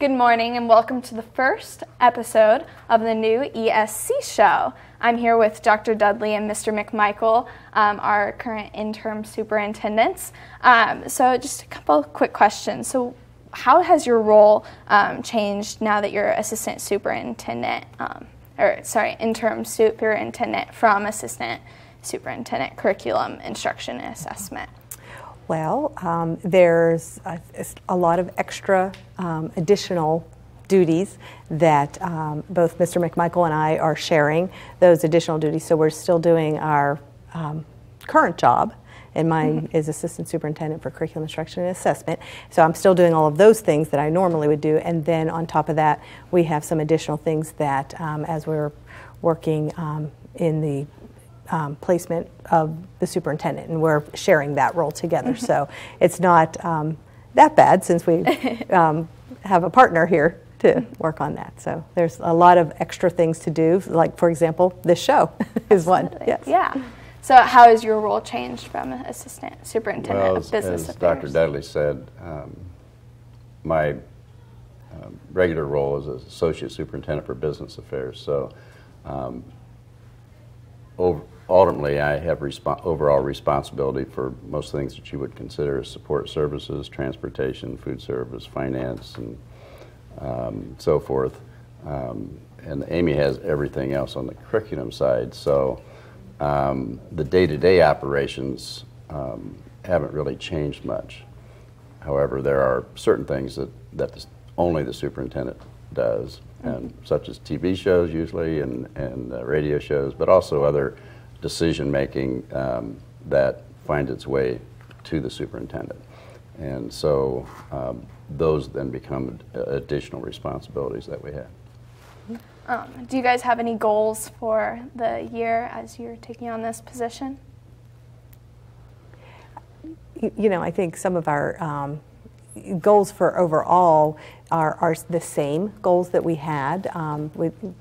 Good morning and welcome to the first episode of the new ESC Show. I'm here with Dr. Dudley and Mr. McMichael, our current interim superintendents. So just a couple quick questions. So how has your role changed now that you're assistant superintendent, interim superintendent from assistant superintendent curriculum, instruction, and assessment? Well, there's a lot of extra additional duties that both Mr. McMichael and I are sharing, those additional duties. So we're still doing our current job, and mine is assistant superintendent for curriculum instruction and assessment. So I'm still doing all of those things that I normally would do, and then on top of that, we have some additional things that as we're working in the placement of the superintendent, and we're sharing that role together. So it's not that bad since we have a partner here to work on that. So there's a lot of extra things to do, like for example, this show is one. Yes. Yeah. So how has your role changed from assistant superintendent of business as affairs? Dr. Dudley said, my regular role is as associate superintendent for business affairs. So ultimately, I have overall responsibility for most things that you would consider as support services, transportation, food service, finance, and so forth. And Amy has everything else on the curriculum side. So the day-to-day operations haven't really changed much. However, there are certain things that only the superintendent does, and such as TV shows usually, and radio shows, but also other decision-making that finds its way to the superintendent. And so those then become additional responsibilities that we have. Do you guys have any goals for the year as you're taking on this position? You know, I think some of our goals for overall are the same goals that we had,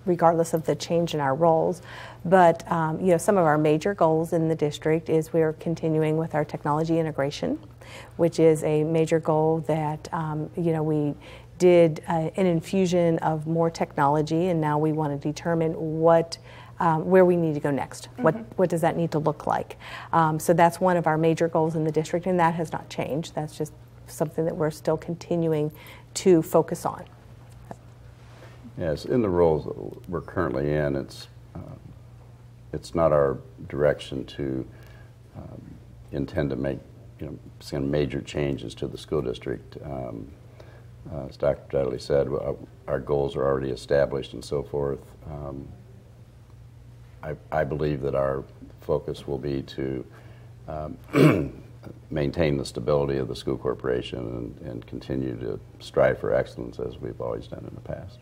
regardless of the change in our roles. But you know, some of our major goals in the district is we're continuing with our technology integration, which is a major goal that you know, we did an infusion of more technology, and now we want to determine where we need to go next. What does that need to look like? So that's one of our major goals in the district, and that has not changed. That's just something that we're still continuing to focus on. Yes, in the roles that we're currently in, it's not our direction to intend to make some major changes to the school district. As Dr. Dudley said, our goals are already established and so forth. I believe that our focus will be to maintain the stability of the school corporation and continue to strive for excellence as we've always done in the past.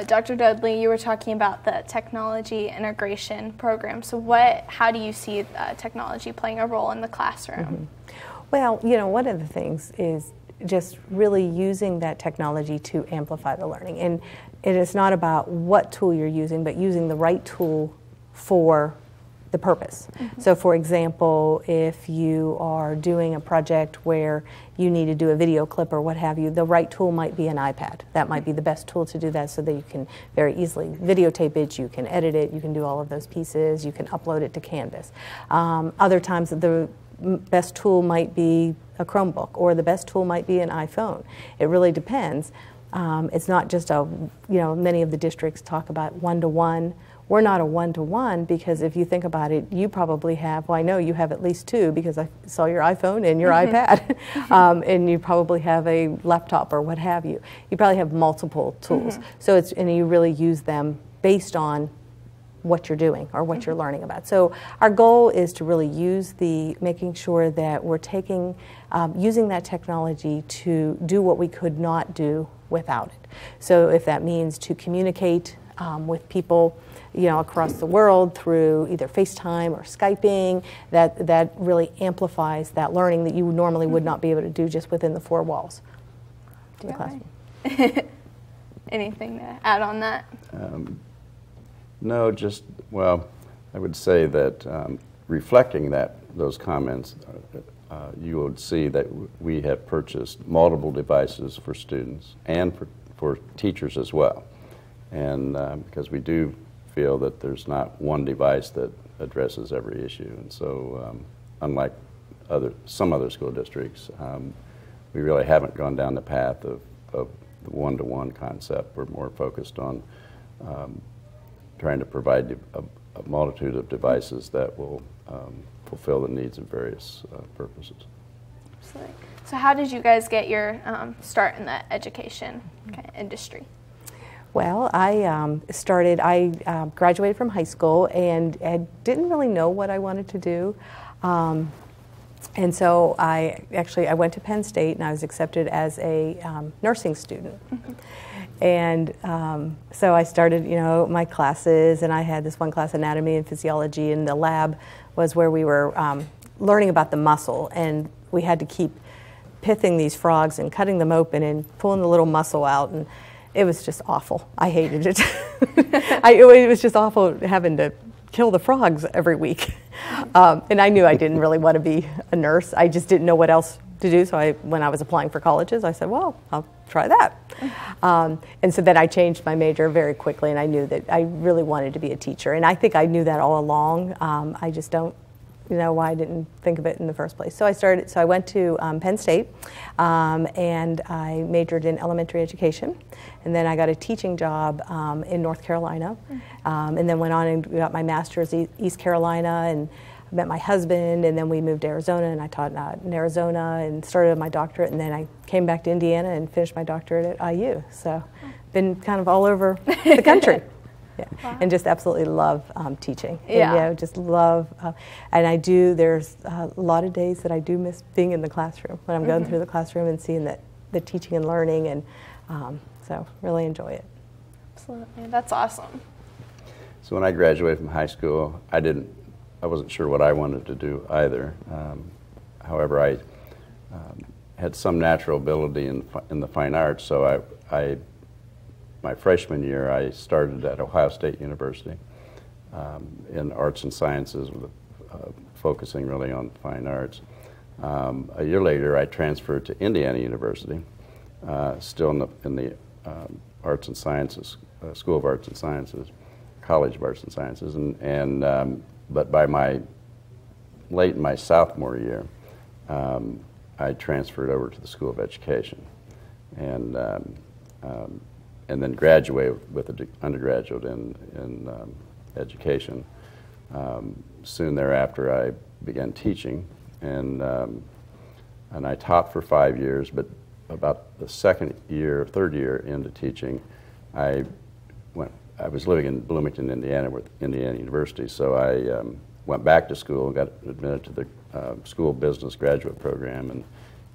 Dr. Dudley, you were talking about the technology integration program. So how do you see technology playing a role in the classroom? Well, you know, one of the things is just really using that technology to amplify the learning. And it is not about what tool you're using, but using the right tool for the purpose. So for example, if you are doing a project where you need to do a video clip or what have you, the right tool might be an iPad. That might be the best tool to do that, so that you can very easily videotape it, you can edit it, you can do all of those pieces, you can upload it to Canvas. Other times the best tool might be a Chromebook, or the best tool might be an iPhone. It really depends. It's not just many of the districts talk about one-to-one. We're not a one-to-one, because if you think about it, you probably have, well, I know you have at least two, because I saw your iPhone and your iPad, and you probably have a laptop or what have you. You probably have multiple tools. So and you really use them based on what you're doing or what you're learning about. So our goal is to really making sure that we're using that technology to do what we could not do without it. So if that means to communicate with people across the world through either FaceTime or Skyping, that really amplifies that learning that you normally would not be able to do just within the four walls of the classroom. Anything to add on that? No, I would say that reflecting those comments, you would see that we have purchased multiple devices for students and for teachers as well. And because we do feel that there's not one device that addresses every issue. And so unlike some other school districts, we really haven't gone down the path of the one-to-one concept. We're more focused on trying to provide a multitude of devices that will fulfill the needs of various purposes. Absolutely. So how did you guys get your start in the education industry? Well, I graduated from high school and didn't really know what I wanted to do. And so I went to Penn State and I was accepted as a nursing student. Mm-hmm. And so I started, my classes, and I had this one class, anatomy and physiology, and the lab was where we were learning about the muscle, and we had to keep pithing these frogs and cutting them open and pulling the little muscle out, and it was just awful. I hated it. It was just awful having to kill the frogs every week. And I knew I didn't really want to be a nurse. I just didn't know what else to do. So when I was applying for colleges, I said, well, I'll try that. And so then I changed my major very quickly, and I knew that I really wanted to be a teacher. And I think I knew that all along. I just don't know why I didn't think of it in the first place. So I went to Penn State, and I majored in elementary education. And then I got a teaching job in North Carolina, and then went on and got my master's in East Carolina, and met my husband, and then we moved to Arizona, and I taught in Arizona and started my doctorate, and then I came back to Indiana and finished my doctorate at IU. So been kind of all over the country. Yeah. Wow. And just absolutely love teaching. Yeah. And, just love, and there's a lot of days that I do miss being in the classroom, when I'm going through the classroom and seeing the teaching and learning, and so really enjoy it. Absolutely, that's awesome. So when I graduated from high school, I wasn't sure what I wanted to do either. However, I had some natural ability in the fine arts, so my freshman year I started at Ohio State University in arts and sciences, focusing really on fine arts. A year later I transferred to Indiana University, still in the arts and sciences, School of Arts and Sciences, College of Arts and Sciences, but by late in my sophomore year, I transferred over to the School of Education, and then graduated with an undergraduate in education. Soon thereafter, I began teaching, and I taught for 5 years. But about the third year into teaching, I was living in Bloomington, Indiana, with Indiana University, so I went back to school and got admitted to the School of Business graduate program,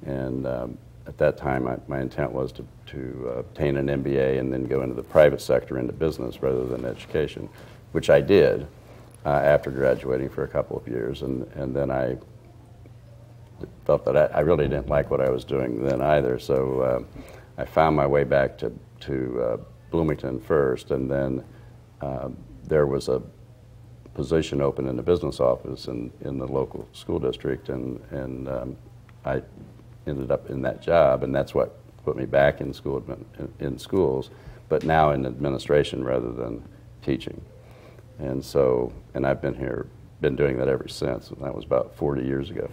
and at that time my intent was to obtain an MBA and then go into the private sector, into business rather than education, which I did after graduating for a couple of years, and then I felt that I really didn't like what I was doing then either, so I found my way back to Bloomington first, and then there was a position open in the business office in the local school district, and I ended up in that job, and that's what put me back in schools, but now in administration rather than teaching. And I've been doing that ever since, and that was about 40 years ago.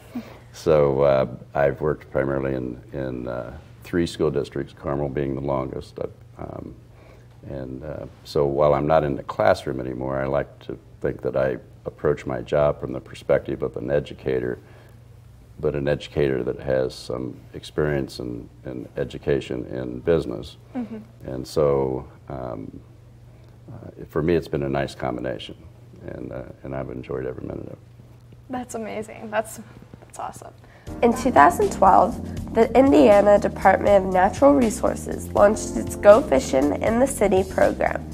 So I've worked primarily in 3 school districts, Carmel being the longest. So while I'm not in the classroom anymore, I like to think that I approach my job from the perspective of an educator, but an educator that has some experience in education in business. And so for me, it's been a nice combination, and I've enjoyed every minute of it. That's amazing. That's awesome. In 2012, the Indiana Department of Natural Resources launched its Go Fishin' in the City program.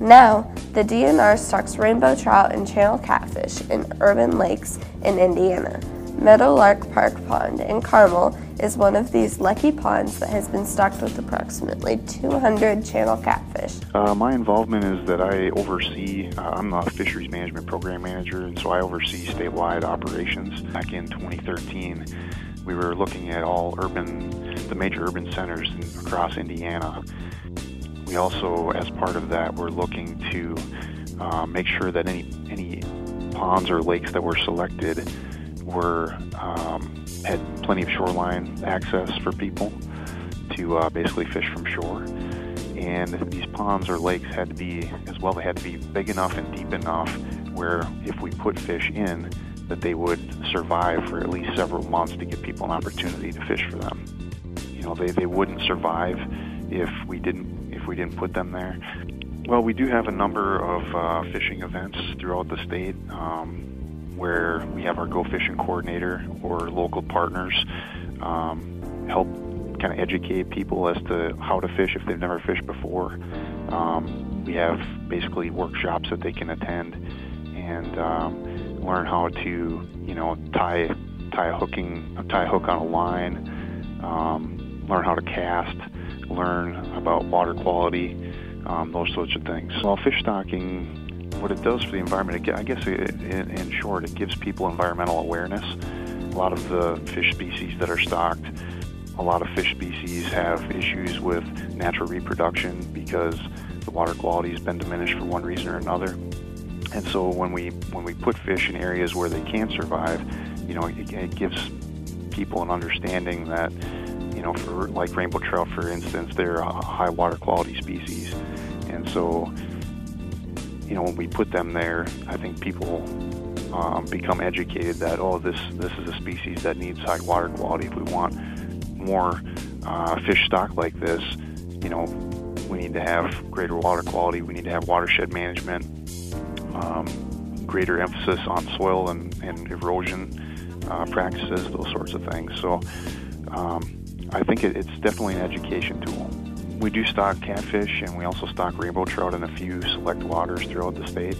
Now, the DNR stocks rainbow trout and channel catfish in urban lakes in Indiana. Meadowlark Park Pond in Carmel is one of these lucky ponds that has been stocked with approximately 200 channel catfish. My involvement is that I oversee, I'm the Fisheries Management Program Manager, and so I oversee statewide operations. Back in 2013, we were looking at the major urban centers across Indiana. We also, as part of that, were looking to make sure that any ponds or lakes that were selected had plenty of shoreline access for people to basically fish from shore. And these ponds or lakes had to be, they had to be big enough and deep enough where if we put fish in, that they would survive for at least several months to give people an opportunity to fish for them. You know, they wouldn't survive if we didn't put them there. Well, we do have a number of fishing events throughout the state where we have our Go Fishing coordinator or local partners help kind of educate people as to how to fish if they've never fished before. We have basically workshops that they can attend and learn how to, tie a hook on a line, learn how to cast, learn about water quality, those sorts of things. Well, fish stocking, what it does for the environment, I guess in short, it gives people environmental awareness. A lot of the fish species that are stocked, a lot of fish species have issues with natural reproduction because the water quality has been diminished for one reason or another. And so when we put fish in areas where they can survive, it gives people an understanding that, for like rainbow trout, for instance, they're a high water quality species. And so, when we put them there, I think people become educated that, this is a species that needs high water quality. If we want more fish stock like this, we need to have greater water quality. We need to have watershed management, greater emphasis on soil and erosion practices, those sorts of things. So I think it's definitely an education tool. We do stock catfish, and we also stock rainbow trout in a few select waters throughout the state.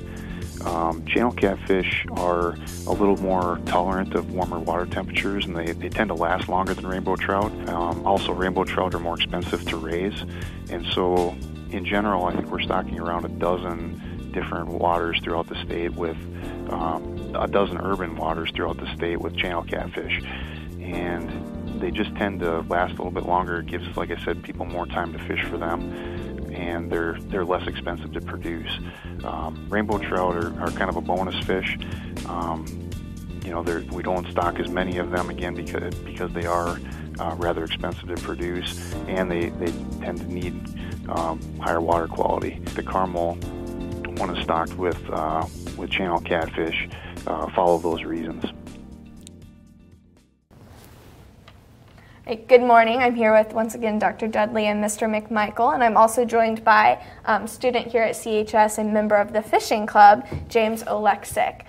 Channel catfish are a little more tolerant of warmer water temperatures, and they tend to last longer than rainbow trout. Also, rainbow trout are more expensive to raise, and so in general, I think we're stocking around a dozen different waters throughout the state with a dozen urban waters throughout the state with channel catfish. And they just tend to last a little bit longer. It gives, like I said, people more time to fish for them, and they're less expensive to produce. Rainbow trout are kind of a bonus fish. We don't stock as many of them, again, because they are rather expensive to produce, and they tend to need higher water quality. The Carmel one is stocked with channel catfish, follow those reasons. Good morning. I'm here with, once again, Dr. Dudley and Mr. McMichael, and I'm also joined by student here at CHS and member of the Fishing Club, James Oleksic.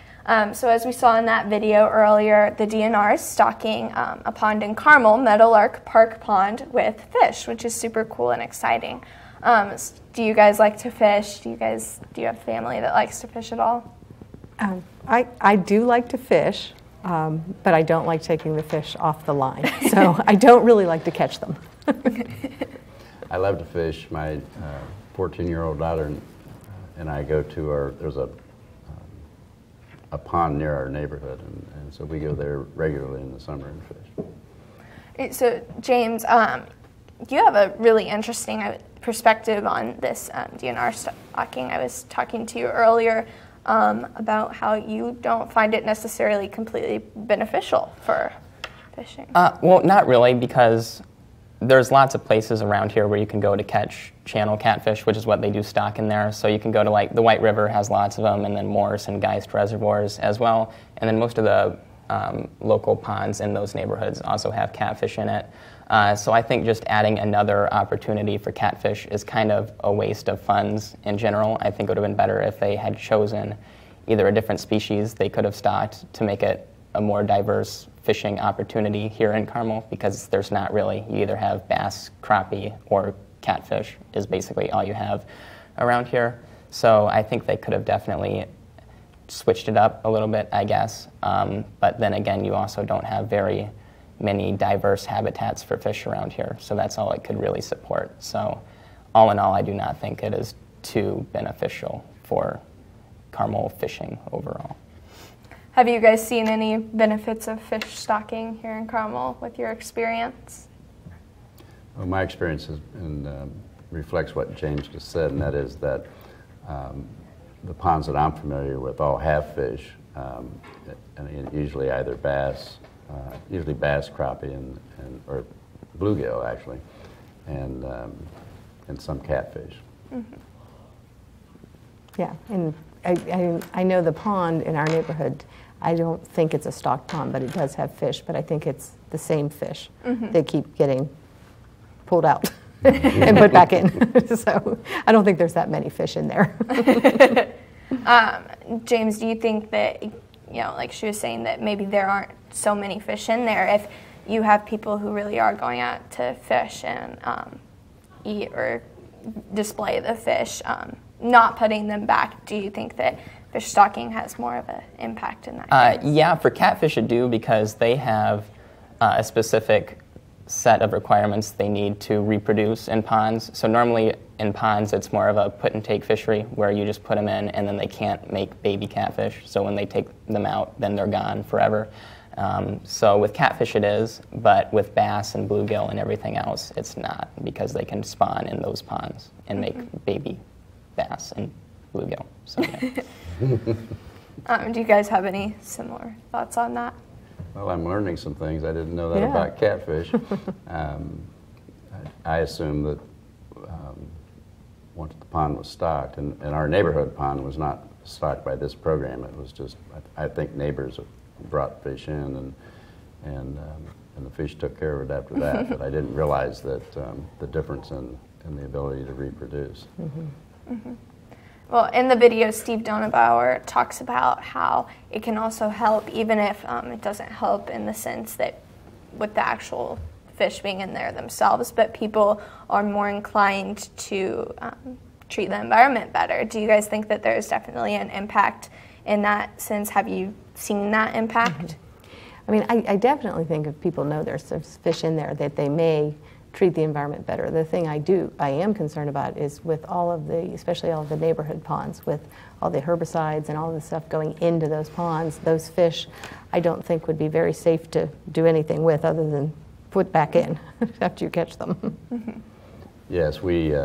So as we saw in that video earlier, the DNR is stocking a pond in Carmel, Meadowlark Park Pond, with fish, which is super cool and exciting. Do you guys like to fish? Do you have family that likes to fish at all? I do like to fish. But I don't like taking the fish off the line, so I don't really like to catch them. I love to fish. My 14-year-old daughter and I go to there's a pond near our neighborhood, and so we go there regularly in the summer and fish. So, James, you have a really interesting perspective on this DNR stocking. I was talking to you earlier about how you don't find it necessarily completely beneficial for fishing. Well, not really, because there's lots of places around here where you can go to catch channel catfish, which is what they do stock in there. So you can go to, like, the White River has lots of them, and then Morris and Geist reservoirs as well. And then most of the local ponds in those neighborhoods also have catfish in it. So I think just adding another opportunity for catfish is kind of a waste of funds in general. I think it would have been better if they had chosen either a different species they could have stocked to make it a more diverse fishing opportunity here in Carmel, because there's not really, you either have bass, crappie, or catfish is basically all you have around here. So I think they could have definitely switched it up a little bit, I guess. But then again, you also don't have very many diverse habitats for fish around here. So that's all it could really support. So all in all, I do not think it is too beneficial for Carmel fishing overall. Have you guys seen any benefits of fish stocking here in Carmel with your experience? Well, my experience reflects what James just said, and that is that the ponds that I'm familiar with all have fish, and usually either bass, usually bass, crappie, or bluegill actually, and some catfish. Mm-hmm. Yeah, and I know the pond in our neighborhood, I don't think it's a stocked pond, but it does have fish, but I think it's the same fish. Mm-hmm. They keep getting pulled out and put back in. So I don't think there's that many fish in there. James, do you think that, like she was saying, that maybe there aren't so many fish in there? If you have people who really are going out to fish and eat or display the fish, not putting them back, do you think that fish stocking has more of an impact in that case? Yeah, for catfish it do, because they have a specific set of requirements they need to reproduce in ponds. So normally in ponds it's more of a put and take fishery where you just put them in and then they can't make baby catfish. So when they take them out, then they're gone forever. So with catfish it is, but with bass and bluegill and everything else it's not, because they can spawn in those ponds and make baby bass and bluegill. So yeah. Do you guys have any similar thoughts on that? Well, I'm learning some things. I didn't know that about catfish. I assumed that once the pond was stocked, and our neighborhood pond was not stocked by this program. It was just, I think neighbors brought fish in, and the fish took care of it after that. But I didn't realize that the difference in the ability to reproduce. Mm-hmm. Mm-hmm. Well, in the video, Steve Donabauer talks about how it can also help, even if it doesn't help in the sense that with the actual fish being in there themselves, but people are more inclined to treat the environment better. Do you guys think that there's definitely an impact in that sense? Have you seen that impact? Mm-hmm. I mean, I definitely think if people know there's fish in there, that they may treat the environment better. The thing I am concerned about is with all of the, especially all of the neighborhood ponds, with all the herbicides and all the stuff going into those ponds, those fish I don't think would be very safe to do anything with other than put back in after you catch them. Mm-hmm. Yes, we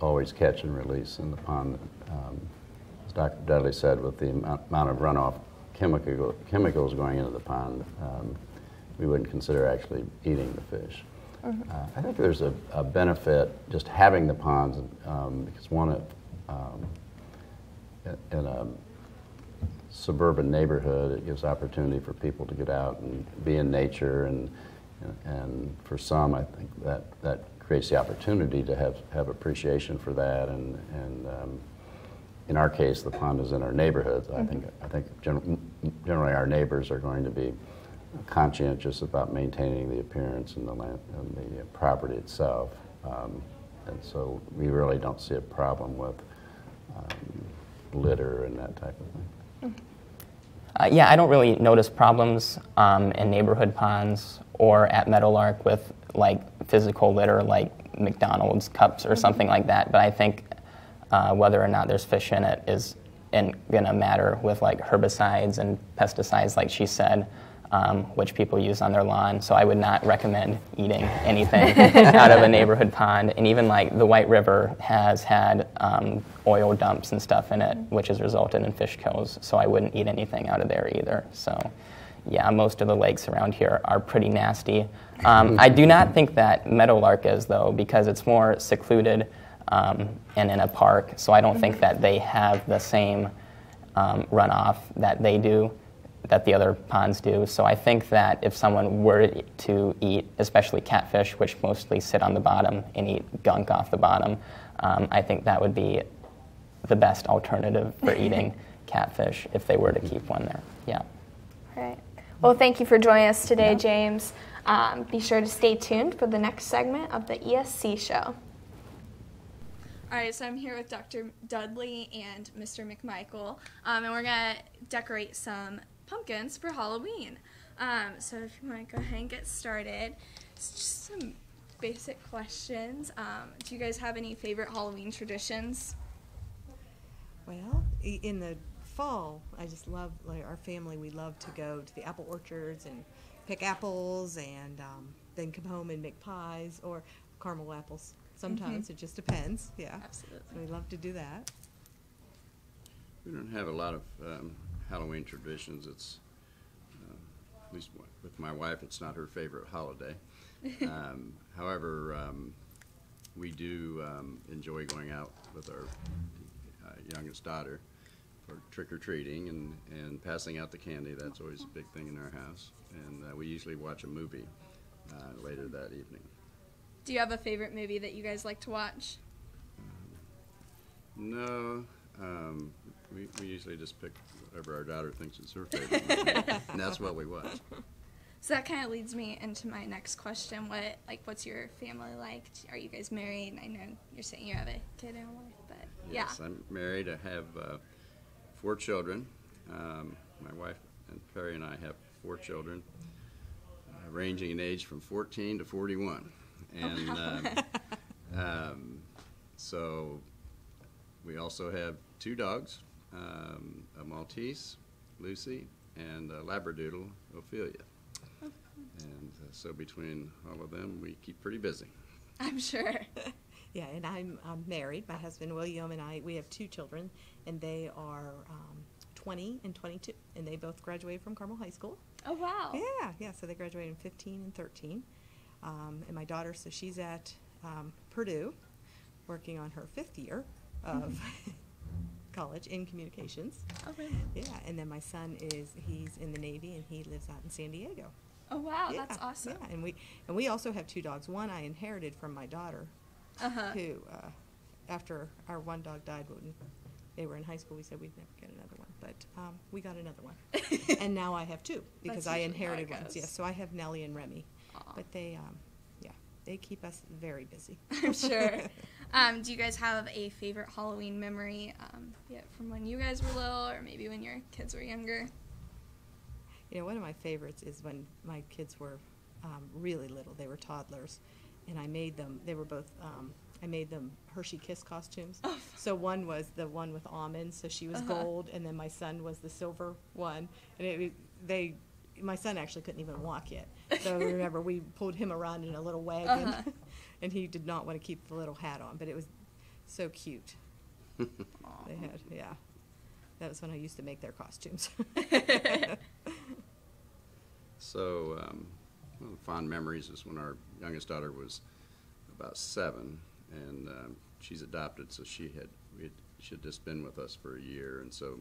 always catch and release in the pond. As Dr. Dudley said, with the amount of runoff chemicals going into the pond, we wouldn't consider actually eating the fish. I think there's a benefit just having the ponds, because one, in a suburban neighborhood, it gives opportunity for people to get out and be in nature, and for some, I think that creates the opportunity to have appreciation for that, and in our case, the pond is in our neighborhood. I think generally our neighbors are going to be conscientious about maintaining the appearance and the land and the property itself, and so we really don't see a problem with litter and that type of thing. Yeah, I don't really notice problems in neighborhood ponds or at Meadowlark with like physical litter, like McDonald's cups or something like that. But I think whether or not there's fish in it is gonna matter with like herbicides and pesticides, like she said. Which people use on their lawn. So I would not recommend eating anything out of a neighborhood pond. And even like the White River has had oil dumps and stuff in it, which has resulted in fish kills. So I wouldn't eat anything out of there either. So yeah, most of the lakes around here are pretty nasty. I do not think that Meadowlark is, though, because it's more secluded and in a park. So I don't think that they have the same runoff that they do, that the other ponds do. So I think that if someone were to eat, especially catfish, which mostly sit on the bottom and eat gunk off the bottom, I think that would be the best alternative for eating catfish if they were to keep one there. Yeah. All right. Well, thank you for joining us today, James. Be sure to stay tuned for the next segment of the ESC Show. All right, so I'm here with Dr. Dudley and Mr. McMichael, and we're going to decorate some pumpkins for Halloween. So if you want to go ahead and get started, it's just some basic questions. Do you guys have any favorite Halloween traditions? Well, in the fall, I just love, like, our family, we love to go to the apple orchards and pick apples and then come home and make pies or caramel apples. Sometimes it just depends. Yeah, Absolutely. So we love to do that. We don't have a lot of Halloween traditions. It's, at least with my wife, it's not her favorite holiday. However, we do enjoy going out with our youngest daughter for trick-or-treating and passing out the candy. That's always a big thing in our house. And we usually watch a movie later that evening. Do you have a favorite movie that you guys like to watch? No. We usually just pick whatever our daughter thinks is her favorite movie, and that's what we watch. So that kind of leads me into my next question. What's your family like? Are you guys married? I know you're saying you have a kid and a wife, but Yes, yeah. I'm married. I have 4 children. My wife and Perry and I have 4 children, ranging in age from 14 to 41. And so we also have 2 dogs, a Maltese, Lucy, and a Labradoodle, Ophelia. And so between all of them, we keep pretty busy. I'm sure. Yeah, and I'm married. My husband William and we have 2 children, and they are 20 and 22, and they both graduated from Carmel High School. Oh, wow. Yeah, so they graduated in 15 and 13. And my daughter, so she's at Purdue, working on her 5th year of college in communications. Oh, really? Yeah, and then my son he's in the Navy, and he lives out in San Diego. Oh, wow, Yeah, that's awesome. Yeah, and we also have 2 dogs. One I inherited from my daughter, who after our one dog died when they were in high school, we said we'd never get another one, but we got another one, and now I have 2 because I inherited one. Yes, so I have Nellie and Remy, but they keep us very busy. I'm sure. Do you guys have a favorite Halloween memory, from when you guys were little, or maybe when your kids were younger? You know, one of my favorites is when my kids were really little. They were toddlers, and I made them. They were both. I made them Hershey Kiss costumes. Oh. So one was the one with almonds, so she was gold, and then my son was the silver one. And my son actually couldn't even walk yet. So remember, we pulled him around in a little wagon, and he did not want to keep the little hat on, but it was so cute. They had, yeah. That was when I used to make their costumes. So, one of the fond memories is when our youngest daughter was about 7, and she's adopted, so she had just been with us for a year, and so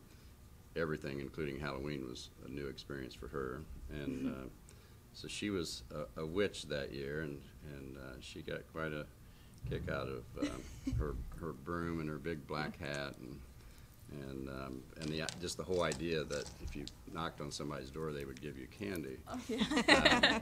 everything, including Halloween, was a new experience for her. And so she was a witch that year, and she got quite a kick out of her broom and her big black hat, and just the whole idea that if you knocked on somebody's door, they would give you candy. Oh, yeah.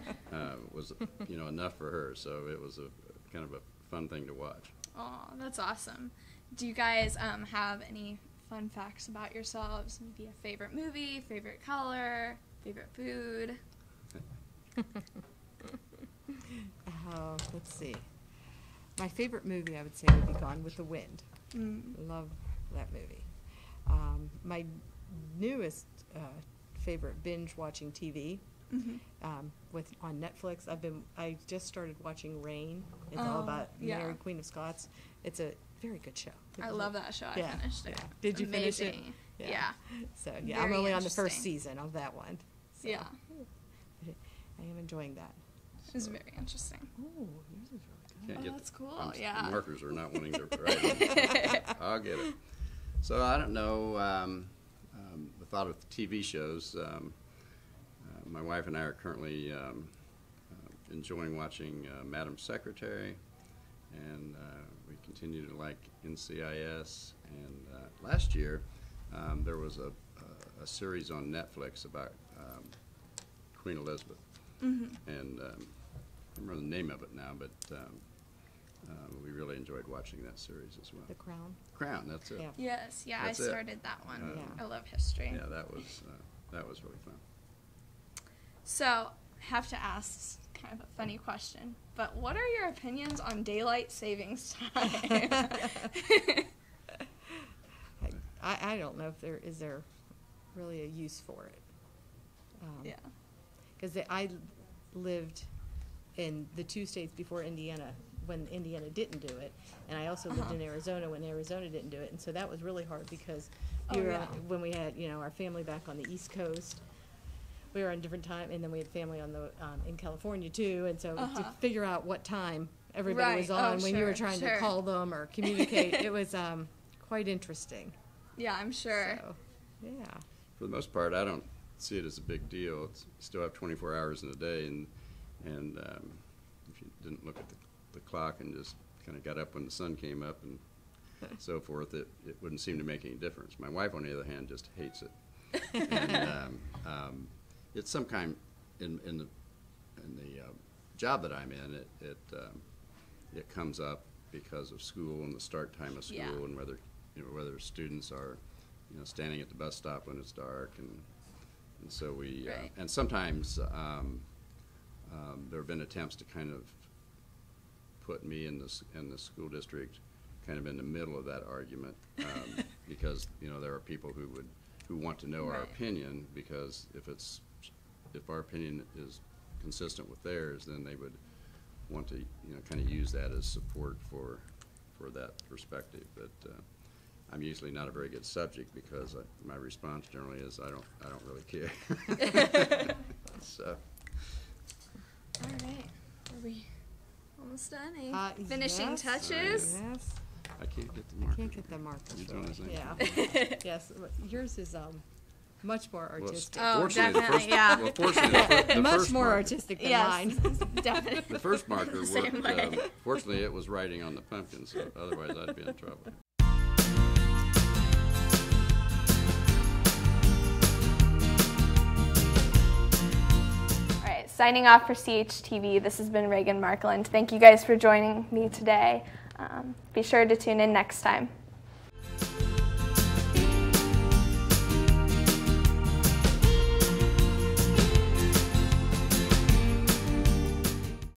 Was enough for her. So it was a kind of a fun thing to watch. Oh, that's awesome. Do you guys have any fun facts about yourselves? Maybe a favorite movie, favorite color, favorite food? Let's see. My favorite movie, I would say, would be Gone with the Wind. Love that movie. My newest favorite binge-watching TV on Netflix. I just started watching Reign. It's all about Mary, Queen of Scots. It's a very good show. I love that show. I finished it. Did you finish it? Amazing. Yeah. So yeah, Very I'm only on the first interesting. season of that one. So, Yeah. I am enjoying that. It was very interesting. Oh, yours is really good. Can't Oh, get that's cool, the yeah. markers are not wanting to write. I'll get it. So I don't know. The thought of TV shows. My wife and I are currently enjoying watching Madam Secretary, and we continue to like NCIS. And last year, there was a series on Netflix about Queen Elizabeth, and I don't remember the name of it now, but we really enjoyed watching that series as well. The Crown. Crown, that's it. Yeah. Yes, yeah, That's I it. started that one. Yeah. I love history. Yeah, that was really fun. So, have to ask kind of a funny question, but what are your opinions on daylight savings time? I don't know if there is really a use for it. Yeah. Because I lived in the 2 states before Indiana when Indiana didn't do it, and I also lived in Arizona when Arizona didn't do it, and so that was really hard because when we had our family back on the East Coast, we were on different time, and then we had family on the in California too, and so to figure out what time everybody was on when you were trying to call them or communicate, it was quite interesting. Yeah, I'm sure. So, yeah. For the most part, I don't see it as a big deal. You still have 24 hours in a day, and if you didn't look at the clock and just kind of got up when the sun came up and so forth, it wouldn't seem to make any difference. My wife, on the other hand, just hates it. And it's some kind in the job that I'm in. It comes up because of school and the start time of school, and whether students are standing at the bus stop when it's dark, and so we and sometimes there have been attempts to kind of put me in the school district kind of in the middle of that argument, because there are people who want to know our opinion, because if our opinion is consistent with theirs, then they would want to kind of use that as support for that perspective. But I'm usually not a very good subject because my response generally is I don't really care. So. All right, are we almost done? Any finishing touches? Yes. I can't get the marker. Can't get the markers. You doing this thing? Yeah. Yes. Yours is much more artistic. Oh, definitely. Well, fortunately, the much first more marker, artistic than mine. Definitely. the first marker Same worked. way. Fortunately, it was writing on the pumpkin, so otherwise I'd be in trouble. Signing off for CHTV, this has been Reagan Markland. Thank you guys for joining me today. Be sure to tune in next time.